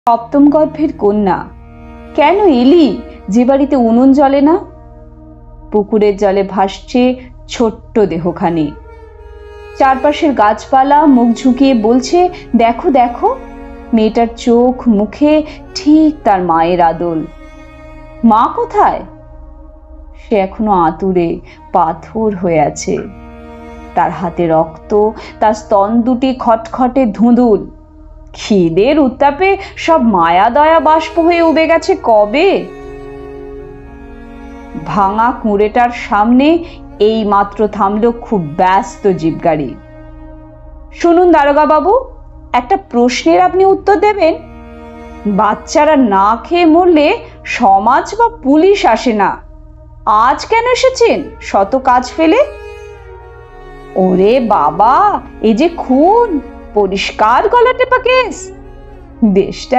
সপ্তম গর্ভের কন্যা, কেন এলি যে বাড়িতে উনুন জ্বলে না? পুকুরের জলে ভাসছে ছোট্ট দেহখানি। চারপাশের গাছপালা মুখ ঝুঁকিয়ে বলছে, দেখো দেখো। মেয়েটার চোখ মুখে ঠিক তার মায়ের আদল। মা কোথায়? সে এখনো আতুরে পাথর হয়ে আছে। তার হাতে রক্ত, তার স্তন দুটি খটখটে ধুঁদুল। খিদের উত্তাপে সব মায়া দয়া বাষ্প হয়ে উবে গেছে কবে। ভাঙা কুঁড়েটার সামনে এই মাত্র থামলো খুব ব্যস্ত জিপগাড়ি। শুনুন দারোগা বাবু, একটা প্রশ্নের আপনি উত্তর দেবেন। বাচ্চারা না খেয়ে মরলে সমাজ বা পুলিশ আসে না, আজ কেন এসেছেন শত কাজ ফেলে? ওরে বাবা, এ যে খুন, পরিষ্কার গলা টেপা কেস। দেশটা